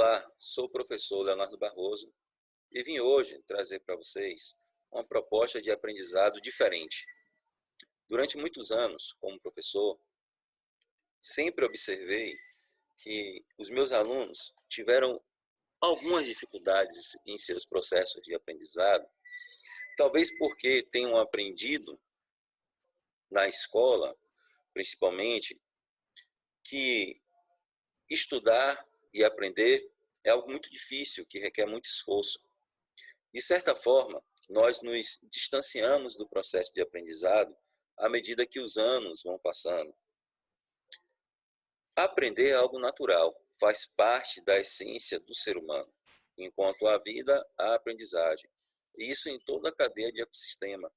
Olá, sou o professor Leonardo Barroso e vim hoje trazer para vocês uma proposta de aprendizado diferente. Durante muitos anos, como professor, sempre observei que os meus alunos tiveram algumas dificuldades em seus processos de aprendizado, talvez porque tenham aprendido na escola, principalmente, que estudar e aprender é algo muito difícil, que requer muito esforço. De certa forma, nós nos distanciamos do processo de aprendizado à medida que os anos vão passando. Aprender é algo natural, faz parte da essência do ser humano, enquanto a vida, a aprendizagem. E isso em toda a cadeia de ecossistema.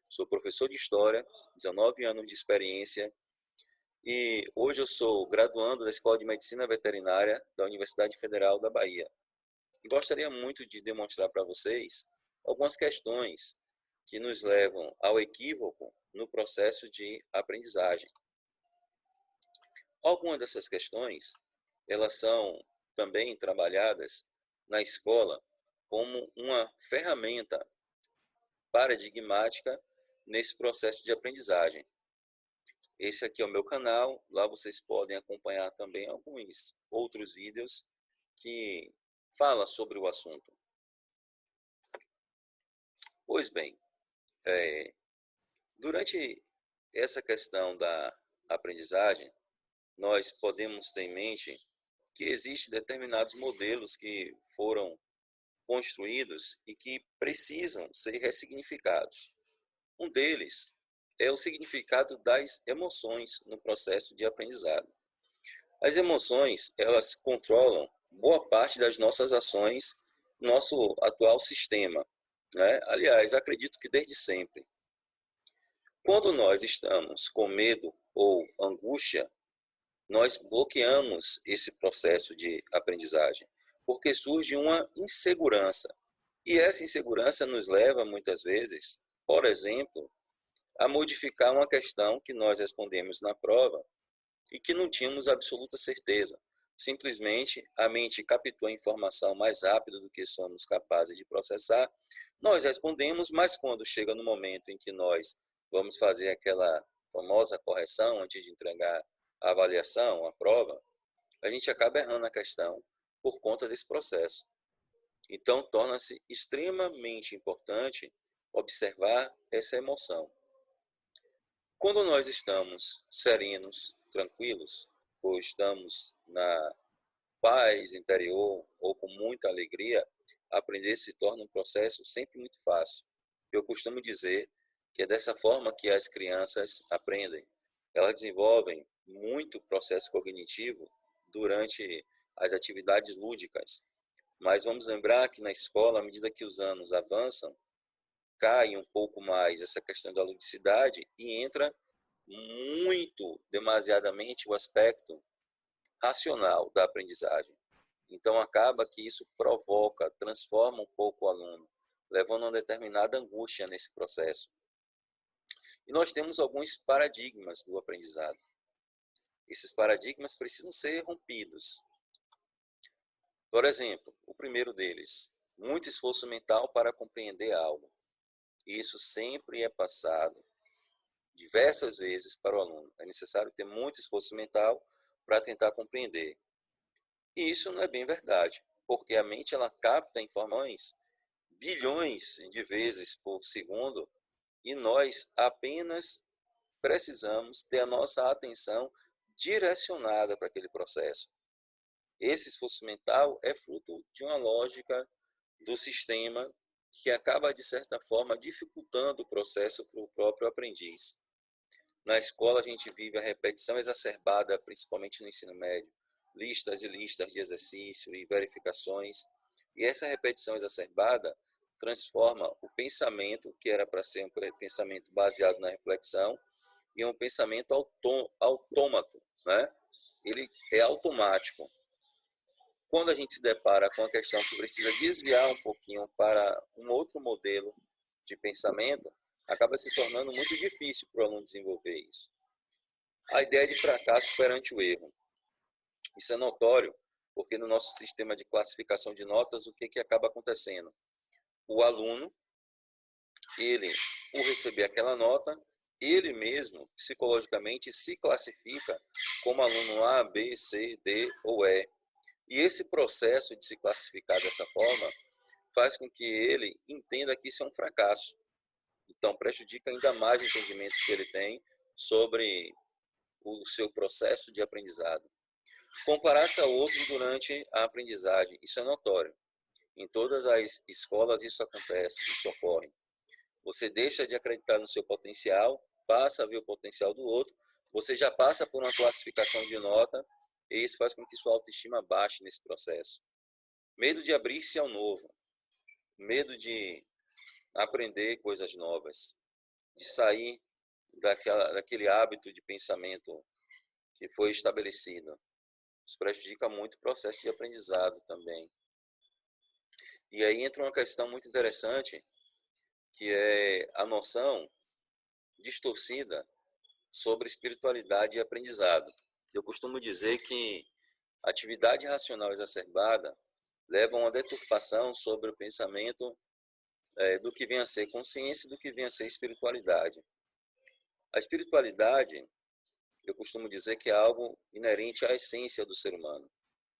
Sou professor de História, 19 anos de experiência, e hoje eu sou graduando da Escola de Medicina Veterinária da Universidade Federal da Bahia. E gostaria muito de demonstrar para vocês algumas questões que nos levam ao equívoco no processo de aprendizagem. Algumas dessas questões, elas são também trabalhadas na escola como uma ferramenta paradigmática nesse processo de aprendizagem. Esse aqui é o meu canal, lá vocês podem acompanhar também alguns outros vídeos que falam sobre o assunto. Pois bem, durante essa questão da aprendizagem, nós podemos ter em mente que existem determinados modelos que foram construídos e que precisam ser ressignificados. Um deles é o significado das emoções no processo de aprendizado. As emoções, elas controlam boa parte das nossas ações no nosso atual sistema, né? Aliás, acredito que desde sempre. Quando nós estamos com medo ou angústia, nós bloqueamos esse processo de aprendizagem, porque surge uma insegurança. E essa insegurança nos leva, muitas vezes, por exemplo, a modificar uma questão que nós respondemos na prova e que não tínhamos absoluta certeza. Simplesmente, a mente captou a informação mais rápido do que somos capazes de processar. Nós respondemos, mas quando chega no momento em que nós vamos fazer aquela famosa correção antes de entregar a avaliação, a prova, a gente acaba errando a questão por conta desse processo. Então, torna-se extremamente importante observar essa emoção. Quando nós estamos serenos, tranquilos, ou estamos na paz interior, ou com muita alegria, aprender se torna um processo sempre muito fácil. Eu costumo dizer que é dessa forma que as crianças aprendem. Elas desenvolvem muito processo cognitivo durante as atividades lúdicas. Mas vamos lembrar que na escola, à medida que os anos avançam, cai um pouco mais essa questão da ludicidade e entra muito, demasiadamente, o aspecto racional da aprendizagem. Então, acaba que isso provoca, transforma um pouco o aluno, levando a uma determinada angústia nesse processo. E nós temos alguns paradigmas do aprendizado. Esses paradigmas precisam ser rompidos. Por exemplo, o primeiro deles, muito esforço mental para compreender algo. Isso sempre é passado diversas vezes para o aluno. É necessário ter muito esforço mental para tentar compreender. E isso não é bem verdade, porque a mente ela capta informações bilhões de vezes por segundo e nós apenas precisamos ter a nossa atenção direcionada para aquele processo. Esse esforço mental é fruto de uma lógica do sistema que acaba, de certa forma, dificultando o processo para o próprio aprendiz. Na escola, a gente vive a repetição exacerbada, principalmente no ensino médio, listas e listas de exercício e verificações. E essa repetição exacerbada transforma o pensamento, que era para ser um pensamento baseado na reflexão, em um pensamento autômato, né? Ele é automático. Quando a gente se depara com a questão que precisa desviar um pouquinho para um outro modelo de pensamento, acaba se tornando muito difícil para o aluno desenvolver isso. A ideia de fracasso perante o erro. Isso é notório Porque no nosso sistema de classificação de notas, o que acaba acontecendo? O aluno, ele, por receber aquela nota, ele mesmo, psicologicamente, se classifica como aluno A, B, C, D ou E. E esse processo de se classificar dessa forma faz com que ele entenda que isso é um fracasso. Então, prejudica ainda mais o entendimento que ele tem sobre o seu processo de aprendizado. Comparar-se a outros durante a aprendizagem, isso é notório. Em todas as escolas isso acontece, isso ocorre. Você deixa de acreditar no seu potencial, passa a ver o potencial do outro, você já passa por uma classificação de nota, e isso faz com que sua autoestima baixe nesse processo. Medo de abrir-se ao novo, medo de aprender coisas novas, de sair daquele hábito de pensamento que foi estabelecido. Isso prejudica muito o processo de aprendizado também. E aí entra uma questão muito interessante, que é a noção distorcida sobre espiritualidade e aprendizado. Eu costumo dizer que a atividade racional exacerbada leva a uma deturpação sobre o pensamento do que vem a ser consciência e do que vem a ser espiritualidade. A espiritualidade, eu costumo dizer que é algo inerente à essência do ser humano.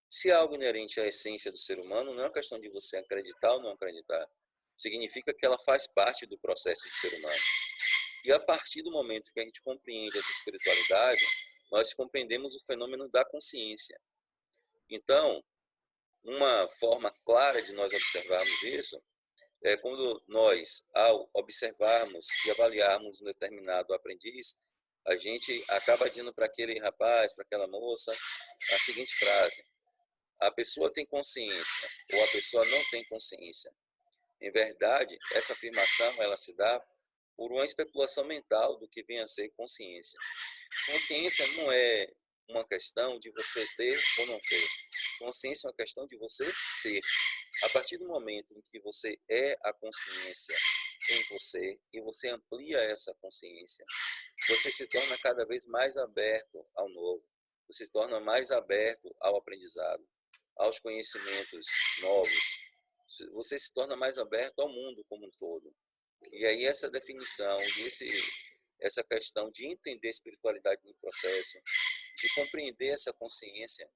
Se é algo inerente à essência do ser humano, não é uma questão de você acreditar ou não acreditar. Significa que ela faz parte do processo do ser humano. E a partir do momento que a gente compreende essa espiritualidade, nós compreendemos o fenômeno da consciência. Então, uma forma clara de nós observarmos isso é quando nós, ao observarmos e avaliarmos um determinado aprendiz, a gente acaba dizendo para aquele rapaz, para aquela moça, a seguinte frase: a pessoa tem consciência ou a pessoa não tem consciência. Em verdade, essa afirmação ela se dá por uma especulação mental do que vem a ser consciência. Consciência não é uma questão de você ter ou não ter. Consciência é uma questão de você ser. A partir do momento em que você é a consciência em você e você amplia essa consciência, você se torna cada vez mais aberto ao novo. Você se torna mais aberto ao aprendizado, aos conhecimentos novos. Você se torna mais aberto ao mundo como um todo. E aí essa definição, essa questão de entender a espiritualidade no processo, de compreender essa consciência,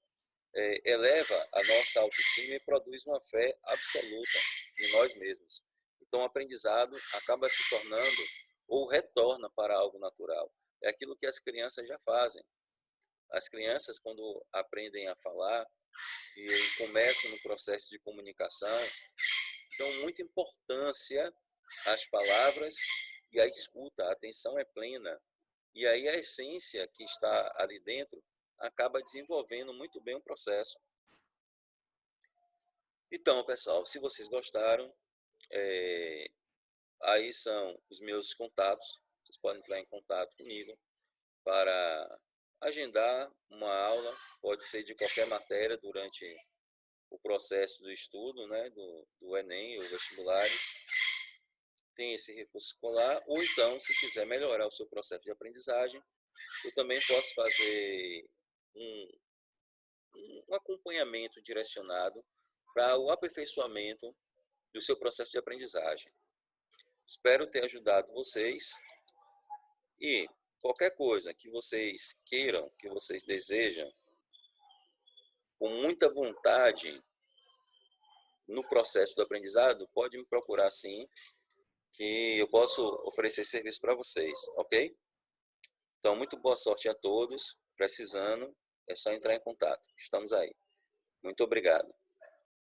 eleva a nossa autoestima e produz uma fé absoluta em nós mesmos. Então o aprendizado acaba se tornando ou retorna para algo natural. É aquilo que as crianças já fazem. As crianças, quando aprendem a falar e começam no processo de comunicação, dão muita importância às palavras e à escuta. A atenção é plena. E aí a essência que está ali dentro acaba desenvolvendo muito bem o processo. Então, pessoal, se vocês gostaram, aí são os meus contatos. Vocês podem entrar em contato comigo para agendar uma aula, pode ser de qualquer matéria durante o processo do estudo, né, do Enem ou vestibulares. Tem esse reforço escolar, ou então, se quiser melhorar o seu processo de aprendizagem, eu também posso fazer um acompanhamento direcionado para o aperfeiçoamento do seu processo de aprendizagem. Espero ter ajudado vocês e qualquer coisa que vocês queiram, que vocês desejam, com muita vontade no processo do aprendizado, pode me procurar sim, que eu posso oferecer serviço para vocês, ok? Então, muito boa sorte a todos. Precisando, é só entrar em contato. Estamos aí. Muito obrigado.